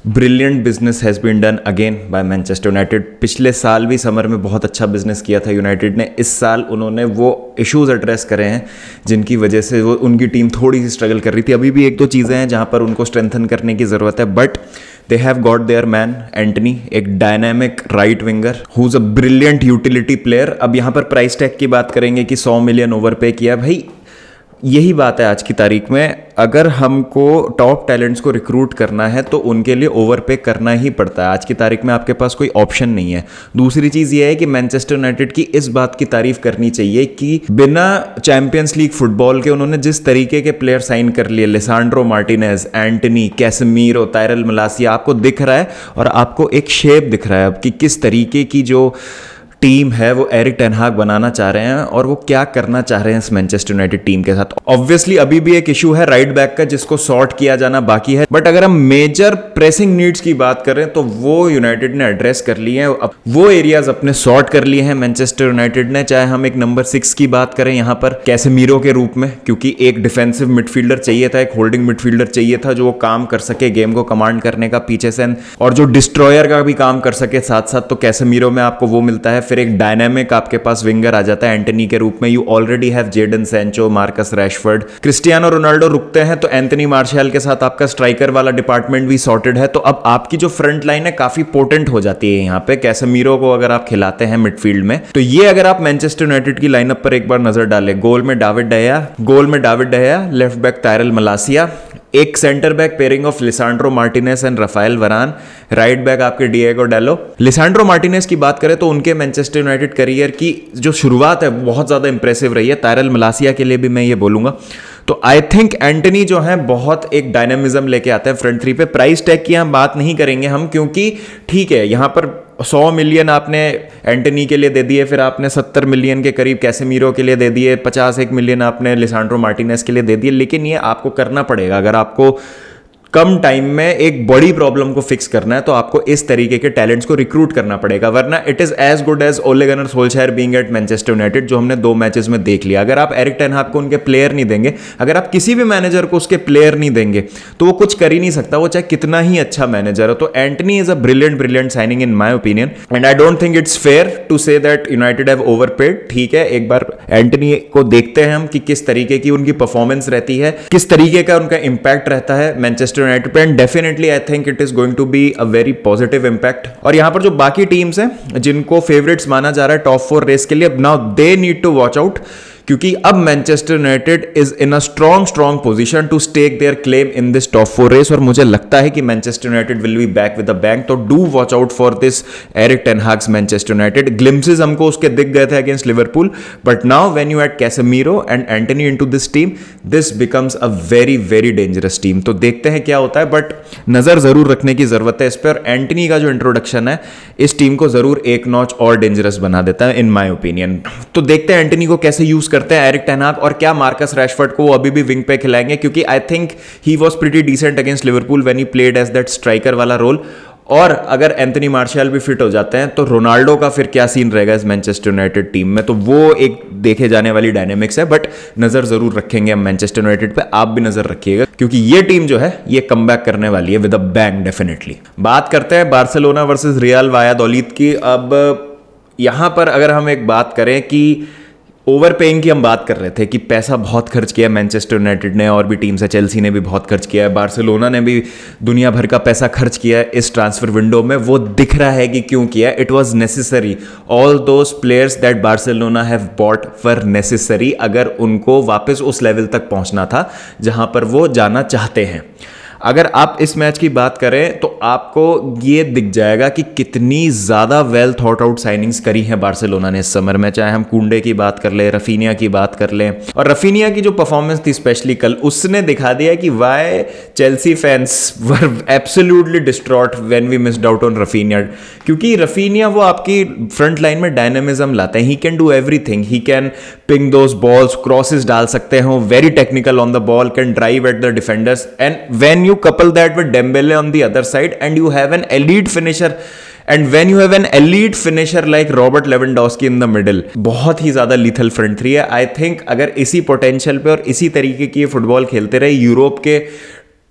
Brilliant business has been done again by Manchester United. पिछले साल भी समर में बहुत अच्छा बिजनेस किया था यूनाइटेड ने। इस साल उन्होंने वो इश्यूज एड्रेस करे हैं जिनकी वजह से वो उनकी टीम थोड़ी सी स्ट्रगल कर रही थी। अभी भी एक दो चीज़ें हैं जहां पर उनको स्ट्रेंथन करने की ज़रूरत है, but they have got their man Antony, एक dynamic right winger who is a brilliant utility player. अब यहाँ पर प्राइस टैग की बात करेंगे कि 100 मिलियन ओवर पे किया। भाई यही बात है आज की तारीख में, अगर हमको टॉप टैलेंट्स को रिक्रूट करना है तो उनके लिए ओवर पे करना ही पड़ता है। आज की तारीख में आपके पास कोई ऑप्शन नहीं है। दूसरी चीज़ ये है कि मैनचेस्टर यूनाइटेड की इस बात की तारीफ करनी चाहिए कि बिना चैंपियंस लीग फुटबॉल के उन्होंने जिस तरीके के प्लेयर साइन कर लिए, Lisandro Martinez, Antony, Casemiro, Tyrell Malacia, आपको दिख रहा है और आपको एक शेप दिख रहा है अब कि किस तरीके की जो टीम है वो एरिक टेन हाग बनाना चाह रहे हैं और वो क्या करना चाह रहे हैं इस मैनचेस्टर यूनाइटेड टीम के साथ। ऑब्वियसली अभी भी एक इशू है राइट बैक का जिसको सॉर्ट किया जाना बाकी है, बट अगर हम मेजर प्रेसिंग नीड्स की बात करें तो वो यूनाइटेड ने एड्रेस कर लिए हैं। अब वो एरियाज अपने सॉर्ट कर लिए हैं मैनचेस्टर यूनाइटेड ने। चाहे हम एक नंबर 6 की बात करें यहाँ पर कैसेमीरो के रूप में, क्योंकि एक डिफेंसिव मिडफील्डर चाहिए था, एक होल्डिंग मिडफील्डर चाहिए था जो वो काम कर सके गेम को कमांड करने का पीछे से, और जो डिस्ट्रॉयर का भी काम कर सके साथ साथ, तो कैसेमीरो में आपको वो मिलता है। फिर एक डायनामिक आपके पास विंगर आ जाता है एंटनी के रूप में। You already have Jadon Sancho, Marcus Rashford, Cristiano Ronaldo रुकते हैं तो एंथनी मार्शियल के साथ आपका स्ट्राइकर वाला डिपार्टमेंट भी सॉर्टेड है। तो अब आपकी जो फ्रंट लाइन है काफी पोटेंट हो जाती है यहाँ पे कैसेमीरो को अगर आप खिलाते हैं मिडफील्ड में। तो ये अगर आप मैनचेस्टर यूनाइटेड की लाइनअप पर एक बार नजर डालें, गोल में David de Gea, left back Tyrell Malacia, एक centre back pairing of Lisandro Martinez and Raphael Varane, right back आपके डिएगो डेलो। लिसांड्रो मार्टिनेज की बात करें तो उनके मैनचेस्टर यूनाइटेड करियर की जो शुरुआत है बहुत ज्यादा इंप्रेसिव रही है। तायरल मलासिया के लिए भी मैं ये बोलूंगा। तो आई थिंक एंटनी जो है बहुत एक डायनामिज्म लेके आते हैं फ्रंट थ्री पे। प्राइस टैग की हम बात नहीं करेंगे हम, क्योंकि ठीक है यहाँ पर 100 मिलियन आपने एंटनी के लिए दे दिए, फिर आपने 70 मिलियन के करीब कैसेमीरो के लिए दे दिए, 51 मिलियन आपने लिसांड्रो मार्टिनेज के लिए दे दिए। लेकिन ये आपको करना पड़ेगा अगर आपको कम टाइम में एक बड़ी प्रॉब्लम को फिक्स करना है, तो आपको इस तरीके के टैलेंट्स को रिक्रूट करना पड़ेगा, वरना it is as good as Ole Gunnar Solskjaer being at Manchester United, जो हमने 2 मैचेस में देख लिया। अगर आप एरिक टेन हाग को उनके प्लेयर नहीं देंगे, अगर आप किसी भी मैनेजर को उसके प्लेयर नहीं देंगे, तो वो कुछ कर ही नहीं सकता, वो चाहे कितना ही अच्छा मैनेजर हो। तो Antony is a brilliant signing in my opinion, and I don't think it's fair to say that United have overpaid. ठीक है, एक बार एंटनी को देखते हैं हम कि किस तरीके की उनकी परफॉर्मेंस रहती है, किस तरीके का उनका इंपैक्ट रहता है मैनचेस्टर यूनाइटेड पे, and definitely I think it is going to be a very positive impact. और यहां पर जो बाकी टीम्स हैं जिनको फेवरेट्स माना जा रहा है टॉप 4 रेस के लिए, now they need to watch out, क्योंकि अब Manchester United is in a strong position to stake their claim in this top 4 race. और मुझे लगता है कि Manchester United will be back with a bang. तो do watch out for this Erik ten Hag's Manchester United. Glimpses हमको उसके दिख गए थे against Liverpool, but now when you add Casemiro and Antony into this team, this becomes a very dangerous team. तो देखते हैं क्या होता है, बट नजर जरूर रखने की जरूरत है इस पर। और एंटनी का जो इंट्रोडक्शन है इस टीम को जरूर एक नॉच और डेंजरस बना देता है इन माय ओपिनियन। तो देखते हैं एंटनी को कैसे यूज करते हैं एरिक टेन हाग, और क्या मार्कस रैशफोर्ड को वो अभी भी विंग पे खिलाएंगे, क्योंकि I think he was pretty decent against Liverpool when he played as that striker वाला रोल। और अगर एंथनी मार्शियल भी फिट हो जाते हैं तो रोनाल्डो का फिर क्या सीन रहेगा इस मैनचेस्टर यूनाइटेड टीम में, तो वो एक देखे जाने वाली डायनेमिक्स है। बट नजर जरूर रखेंगे हम मैनचेस्टर यूनाइटेड पे, आप भी नजर रखिएगा, क्योंकि ये टीम जो है ये कमबैक करने वाली है विद अ बैंग डेफिनेटली। बात करते हैं बार्सिलोना वर्सेस रियल वायादोलिद की। अब यहां पर अगर हम एक बात करें कि ओवर पेइंग की हम बात कर रहे थे कि पैसा बहुत खर्च किया मैनचेस्टर यूनाइटेड ने, और भी टीम्स है, चेल्सी ने भी बहुत खर्च किया है, बार्सिलोना ने भी दुनिया भर का पैसा खर्च किया है इस ट्रांसफर विंडो में। वो दिख रहा है कि क्यों किया, it was necessary. All those players that Barcelona have bought were necessary, अगर उनको वापस उस लेवल तक पहुंचना था जहां पर वो जाना चाहते हैं। अगर आप इस मैच की बात करें तो आपको ये दिख जाएगा कि कितनी ज़्यादा वेल थॉट आउट साइनिंग्स करी हैं बार्सिलोना ने इस समर में। चाहे हम कुंडे की बात कर लें, रफीनिया की बात कर लें, और रफीनिया की जो परफॉर्मेंस थी स्पेशली कल, उसने दिखा दिया कि why Chelsea fans were absolutely distraught when we missed out on Raphinha. क्योंकि रफीनिया वो आपकी फ्रंट लाइन में डायनेमिज्म लाते हैं, he can do everything, he can ping those balls, crosses डाल सकते हैं, very technical on the ball, can drive at the defenders, and when you couple that with Dembele on the other side and you have an elite finisher, and when you have an elite finisher like Robert Lewandowski in the middle, बहुत ही ज्यादा lethal front three है। I think अगर इसी potential पे और इसी तरीके की फुटबॉल खेलते रहे यूरोप के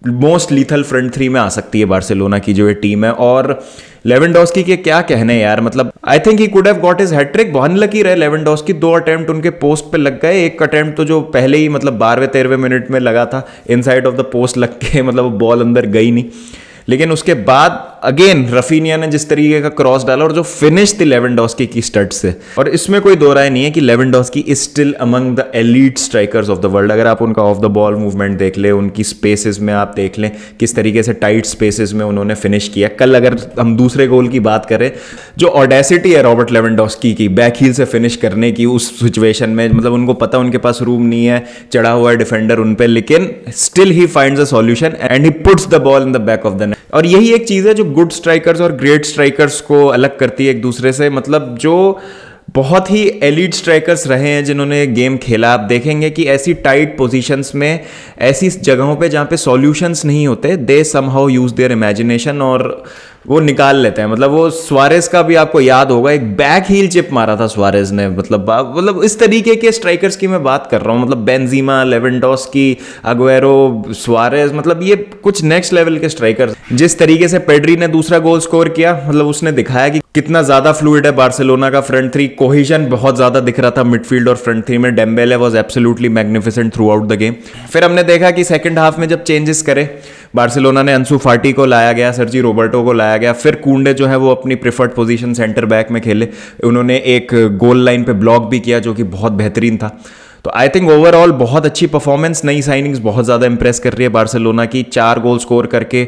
मोस्ट लीथल फ्रंट थ्री में आ सकती है बार्सिलोना की जो ये टीम है। और लेवेंडोस्की के क्या कहने यार, मतलब I think he could have got his hat trick. बहुत लकी रहे लेवेंडोस्की, 2 अटेम्प्ट उनके पोस्ट पे लग गए। एक अटेम्प्ट तो जो पहले ही मतलब 12वें-13वें मिनट में लगा था, इनसाइड ऑफ द पोस्ट लग के मतलब वो बॉल अंदर गई नहीं। लेकिन उसके बाद अगेन रफीनिया ने जिस तरीके का क्रॉस डाला और जो फिनिश थी लेवेंडोस्की की स्टड से, और इसमें कोई दो राय नहीं है कि Lewandowski is still among the elite strikers of the world. अगर आप उनका ऑफ द बॉल मूवमेंट देख लें, उनकी स्पेसेस में आप देख लें किस तरीके से टाइट स्पेसेस में उन्होंने फिनिश किया। कल अगर हम दूसरे गोल की बात करें, जो ऑडेसिटी है रॉबर्ट लेवेंडोस्की की बैक हील से फिनिश करने की उस सिचुएशन में, मतलब उनको पता उनके पास रूम नहीं है, चढ़ा हुआ है डिफेंडर उन पे, लेकिन still he finds a solution and he puts the ball in the back of the net. और यही एक चीज है जो गुड स्ट्राइकर्स और ग्रेट स्ट्राइकर्स को अलग करती है एक दूसरे से। मतलब जो बहुत ही एलीट स्ट्राइकर्स रहे हैं जिन्होंने गेम खेला, आप देखेंगे कि ऐसी टाइट पोजीशंस में, ऐसी जगहों पे जहाँ पे सॉल्यूशंस नहीं होते, दे समहाउ यूज देयर इमेजिनेशन और वो निकाल लेते हैं। मतलब वो सुआरेज का भी आपको याद होगा, एक बैक हील चिप मारा था सुआरेज ने। मतलब इस तरीके के स्ट्राइकर्स की मैं बात कर रहा हूँ। मतलब बेंजीमा, लेवेंडोस्की, अग्वेरो, सुआरेज, मतलब ये कुछ नेक्स्ट लेवल के स्ट्राइकर्स। जिस तरीके से पेड्री ने दूसरा गोल स्कोर किया, मतलब उसने दिखाया कि कितना ज्यादा फ्लूइड है बार्सिलोना का फ्रंट थ्री। कोहेजन बहुत ज्यादा दिख रहा था मिडफील्ड और फ्रंट थ्री में। Dembélé was absolutely magnificent through out the game. फिर हमने देखा कि सेकंड हाफ में जब चेंजेस करे बार्सिलोना ने, अंसू फाटी को लाया गया, सर्जी रोबर्टो को लाया गया, फिर कुंडे जो है वो अपनी प्रेफर्ड पोजीशन सेंटर बैक में खेले। उन्होंने एक गोल लाइन पे ब्लॉक भी किया जो कि बहुत बेहतरीन था। तो आई थिंक ओवरऑल बहुत अच्छी परफॉर्मेंस, नई साइनिंग्स बहुत ज़्यादा इंप्रेस कर रही है बार्सिलोना की। 4 गोल स्कोर करके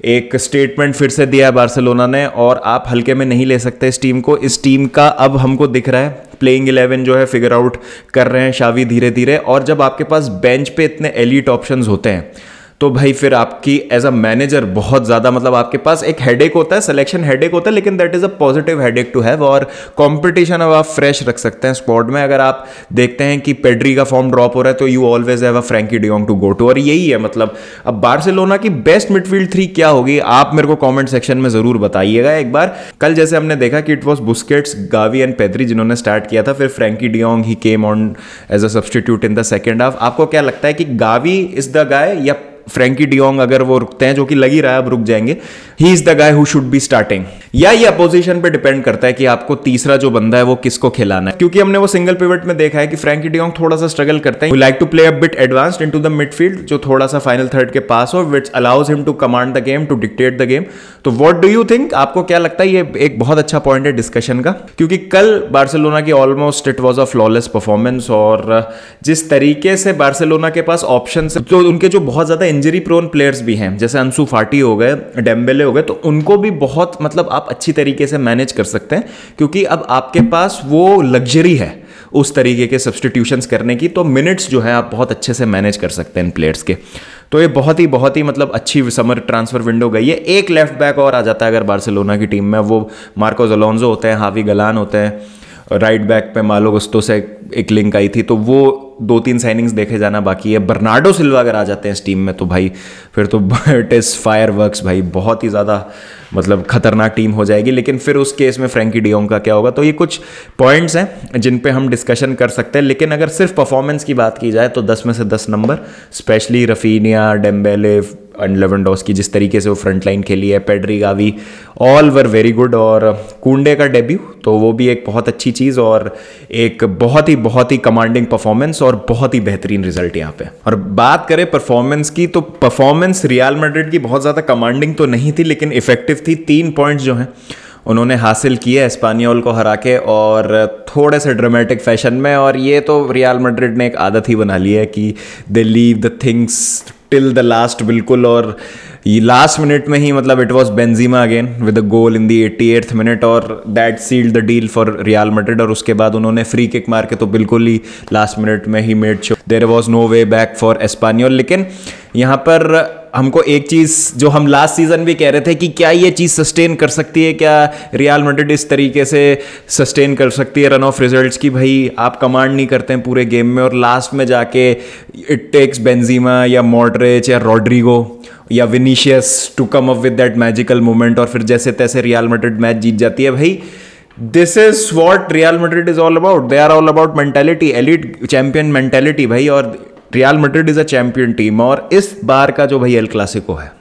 एक स्टेटमेंट फिर से दिया है बार्सिलोना ने, और आप हल्के में नहीं ले सकते इस टीम को। इस टीम का अब हमको दिख रहा है प्लेइंग 11 जो है फिगर आउट कर रहे हैं शावी धीरे धीरे। और जब आपके पास बेंच पे इतने एलीट ऑप्शंस होते हैं तो भाई फिर आपकी एज अ मैनेजर बहुत ज़्यादा, मतलब आपके पास एक हेडेक होता है, सिलेक्शन हेडेक होता है, लेकिन that is a positive headache to have. और कंपटीशन अब आप फ्रेश रख सकते हैं स्क्वाड में। अगर आप देखते हैं कि पेड्री का फॉर्म ड्रॉप हो रहा है तो you always have a Frenkie de Jong to go to. और यही है मतलब अब बार्सिलोना की बेस्ट मिडफील्ड 3 क्या होगी, आप मेरे को कॉमेंट सेक्शन में ज़रूर बताइएगा एक बार। कल जैसे हमने देखा कि it was Busquets, Gavi and Pedri जिन्होंने स्टार्ट किया था, फिर Frenkie de Jong he came on as a substitute in the second half. आपको क्या लगता है कि गावी इज द गाय या फ्रैंकी डियोंग, अगर वो रुकते हैं, जो कि लग ही रहा है अब रुक जाएंगे, he is the guy who should be starting? या ये अपोजिशन पे डिपेंड करता है कि आपको तीसरा जो बंदा है वो किसको खिलाना है? क्योंकि हमने वो सिंगल पिवट में देखा है कि फ्रैंकी डियोंग थोड़ा सा स्ट्रगल करते हैं। We like to play a bit advanced into the midfield, जो थोड़ा सा फाइनल थर्ड के पास हो, which allows him to command the game, to dictate the game. तो व्हाट डू यू थिंक, आपको क्या लगता है? ये एक बहुत अच्छा पॉइंट है डिस्कशन का, क्योंकि कल बार्सिलोना की almost it was a flawless performance. और जिस तरीके से बार्सिलोना के पास ऑप्शन है, तो उनके जो बहुत ज्यादा इंजरी प्रोन प्लेयर्स भी हैं, जैसे अंसू फाटी हो गए, डेम्बेले हो गए, तो उनको भी बहुत मतलब आप अच्छी तरीके से मैनेज कर सकते हैं, क्योंकि अब आपके पास वो लग्जरी है उस तरीके के सब्स्टिट्यूशंस करने की। तो मिनट्स जो है आप बहुत अच्छे से मैनेज कर सकते हैं इन प्लेयर्स के। तो ये बहुत ही मतलब अच्छी समर ट्रांसफर विंडो गई है। एक लेफ्ट बैक और आ जाता है अगर बार्सिलोना की टीम में, वो मार्कोस अलोंसो होते हैं, हावी गलान होते हैं। राइट बैक पे मालो गुस्तो से एक लिंक आई थी, तो वो 2-3 साइनिंग्स देखे जाना बाकी है। बर्नार्डो सिल्वा अगर आ जाते हैं इस टीम में तो भाई फिर तो इट इज़ फायर वर्क्स भाई, बहुत ही ज़्यादा मतलब खतरनाक टीम हो जाएगी। लेकिन फिर उस केस में फ्रैंकी डियोंग का क्या होगा? तो ये कुछ पॉइंट्स हैं जिन पे हम डिस्कशन कर सकते हैं। लेकिन अगर सिर्फ परफॉर्मेंस की बात की जाए तो 10 में से 10 number, specially Raphinha, Dembélé and Lewandowski, जिस तरीके से वो फ्रंट लाइन खेली है, Pedri, Gavi, all were very good. और कुंडे का डेब्यू तो वो भी एक बहुत अच्छी चीज़ और एक बहुत ही कमांडिंग परफॉर्मेंस और बहुत ही बेहतरीन रिजल्ट यहाँ पे। और बात करें परफॉर्मेंस की, तो परफॉर्मेंस रियल मैड्रिड की बहुत ज़्यादा कमांडिंग तो नहीं थी, लेकिन इफेक्टिव थी। 3 पॉइंट्स जो हैं उन्होंने हासिल किए एस्पानियोल को हरा के, और थोड़े से ड्रामेटिक फैशन में। और ये तो रियल मैड्रिड ने एक आदत ही बना ली है कि they leave the things till the last, बिल्कुल। और ये लास्ट मिनट में ही मतलब it was Benzema again with a goal in the 88th minute, और that sealed the deal for Real Madrid. और उसके बाद उन्होंने फ्री किक मार के तो बिल्कुल ही लास्ट मिनट में ही made sure there was no way back for Espanyol. लेकिन यहाँ पर हमको एक चीज़ जो हम लास्ट सीजन भी कह रहे थे कि क्या ये चीज़ सस्टेन कर सकती है, क्या रियल मैड्रिड इस तरीके से सस्टेन कर सकती है रन ऑफ रिजल्ट्स की? भाई आप कमांड नहीं करते हैं पूरे गेम में और लास्ट में जाके इट टेक्स बेंजीमा या मॉड्रिच या रॉड्रिगो या Vinicius to come up with that magical moment, और फिर जैसे तैसे रियल मैड्रिड मैच जीत जाती है। भाई this is what Real Madrid is all about, they are all about mentality, elite champion mentality भाई। और Real Madrid is a champion team और इस बार का जो भाई एल क्लासिको है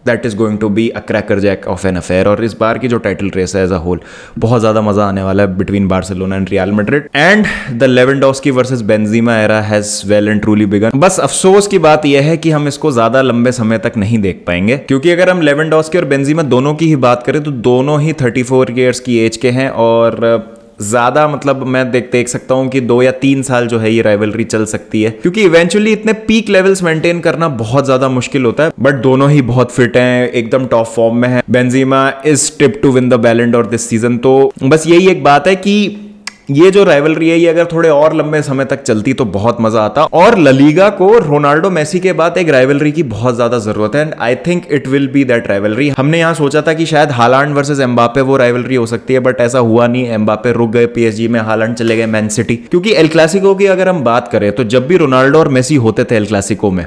that is going to be a cracker jack of an affair. और इस बार की जो टाइटल रेस है एज अ होल बहुत ज़्यादा मजा आने वाला है between Barcelona and Real Madrid and the Lewandowski versus Benzema era has well and truly begun. बस अफसोस की बात यह है कि हम इसको ज़्यादा लंबे समय तक नहीं देख पाएंगे, क्योंकि अगर हम लेवेंडोव्स्की और बेंजीमा दोनों की ही बात करें तो दोनों ही 34 ईयर्स की एज के हैं और ज़्यादा मतलब मैं देख सकता हूं कि 2 या 3 साल जो है ये राइवलरी चल सकती है, क्योंकि इवेंचुअली इतने पीक लेवल्स मेंटेन करना बहुत ज़्यादा मुश्किल होता है। बट दोनों ही बहुत फिट हैं, एकदम टॉप फॉर्म में है। Benzema is tip to win the Ballon d'Or this season. तो बस यही एक बात है कि ये जो राइवलरी है ये अगर थोड़े और लंबे समय तक चलती तो बहुत मजा आता। और ला लीगा को रोनाल्डो मेसी के बाद एक राइवलरी की बहुत ज्यादा जरूरत है and I think it will be that rivalry. हमने यहां सोचा था कि शायद हालांड वर्सेस एम्बापे वो राइवलरी हो सकती है, बट ऐसा हुआ नहीं। एम्बापे रुक गए पीएसजी में, हालांड चले गए मैन सिटी। क्योंकि एल क्लासिको की अगर हम बात करें तो जब भी रोनाल्डो और मेसी होते थे एल क्लासिको में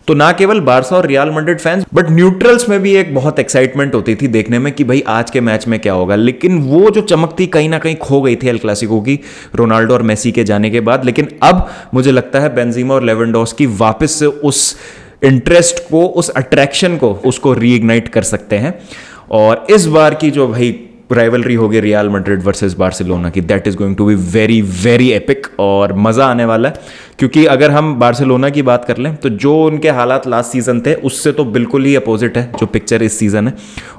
तो ना केवल बार्सा और Real Madrid fans but neutrals में भी एक बहुत एक्साइटमेंट होती थी देखने में कि भाई आज के मैच में क्या होगा। लेकिन वो जो चमक थी कहीं ना कहीं खो गई थी एल क्लासिको की रोनाल्डो और मेसी के जाने के बाद। लेकिन अब मुझे लगता है बेंजीमा और लेवेंडोव्स्की वापस से उस इंटरेस्ट को, उस अट्रैक्शन को, उसको रीइग्नाइट कर सकते हैं। और इस बार की जो भाई राइवलरी होगी रियल मैड्रिड वर्सेस बार्सिलोना की, that is going to be very very epic और मजा आने वाला है। क्योंकि अगर हम बार्सिलोना की बात कर लें तो जो उनके हालात लास्ट सीजन थे उससे तो बिल्कुल ही अपोजिट है जो पिक्चर इस सीजन है।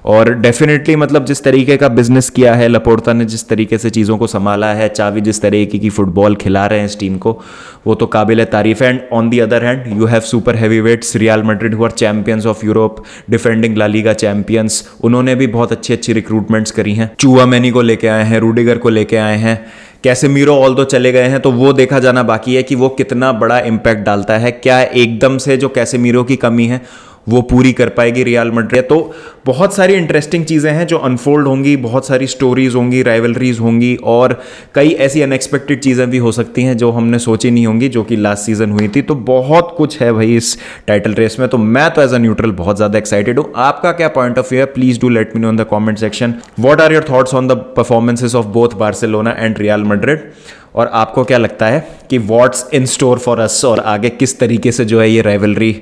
और डेफिनेटली मतलब जिस तरीके का बिजनेस किया है लपोर्ता ने, जिस तरीके से चीज़ों को संभाला है, चावी जिस तरीके की फुटबॉल खिला रहे हैं इस टीम को, वो तो काबिल तारीफ है। And on the other hand you have super heavyweights Real Madrid who are champions of Europe, defending La Liga champions. उन्होंने भी बहुत अच्छी अच्छी रिक्रूटमेंट्स करी हैं। चुआमेनी को लेके आए हैं, रूडिगर को लेके आए हैं, कैसेमीरो ऑल दो चले गए हैं तो वो देखा जाना बाकी है कि वो कितना बड़ा इंपैक्ट डालता है। क्या एकदम से जो कैसेमीरो की कमी है वो पूरी कर पाएगी रियल मैड्रिड। तो बहुत सारी इंटरेस्टिंग चीज़ें हैं जो अनफोल्ड होंगी, बहुत सारी स्टोरीज होंगी, राइवलरीज होंगी और कई ऐसी अनएक्सपेक्टेड चीज़ें भी हो सकती हैं जो हमने सोची नहीं होंगी, जो कि लास्ट सीजन हुई थी। तो बहुत कुछ है भाई इस टाइटल रेस में। तो मैं तो एज अ न्यूट्रल बहुत ज़्यादा एक्साइटेड हूँ। आपका क्या पॉइंट ऑफ व्यू है? Please do let me know in the comment section. What are your thoughts on the performances of both Barcelona and Real Madrid? और आपको क्या लगता है कि what's in store for us और आगे किस तरीके से जो है ये राइवलरी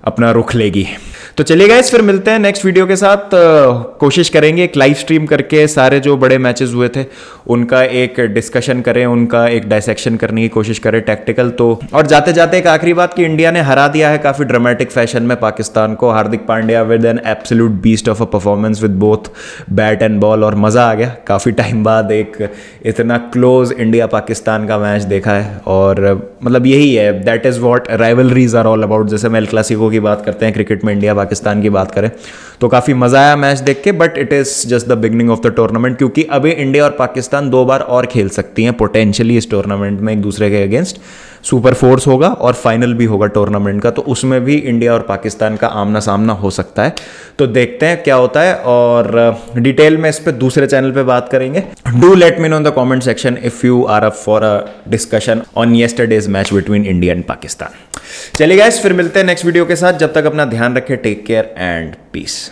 अपना रुख लेगी? तो चलिए गाइस, फिर मिलते हैं नेक्स्ट वीडियो के साथ। कोशिश करेंगे एक लाइव स्ट्रीम करके सारे जो बड़े मैचेस हुए थे उनका एक डिस्कशन करें, उनका एक डायसेक्शन करने की कोशिश करें टैक्टिकल। तो और जाते जाते एक आखिरी बात कि इंडिया ने हरा दिया है काफ़ी ड्रामेटिक फैशन में पाकिस्तान को। Hardik Pandya with an absolute beast of a performance with both bat and ball और मज़ा आ गया। काफ़ी टाइम बाद एक इतना क्लोज इंडिया पाकिस्तान का मैच देखा है और मतलब यही है, that is what rivalries are all about. जैसे हम एल क्लासिको की बात करते हैं क्रिकेट में, इंडिया पाकिस्तान की बात करें तो काफ़ी मज़ा आया मैच देख के। But it is just the beginning of the tournament, क्योंकि अभी इंडिया और पाकिस्तान 2 बार और खेल सकती हैं पोटेंशियली इस टूर्नामेंट में एक दूसरे के अगेंस्ट। सुपर फोर्स होगा और फाइनल भी होगा टूर्नामेंट का, तो उसमें भी इंडिया और पाकिस्तान का आमना सामना हो सकता है। तो देखते हैं क्या होता है और डिटेल में इस पर दूसरे चैनल पे बात करेंगे। Do let me know in the comment section if you are up for a discussion on yesterday's match between India and Pakistan. चलिए गाइस, फिर मिलते हैं नेक्स्ट वीडियो के साथ। जब तक अपना ध्यान रखें, टेक केयर एंड पीस।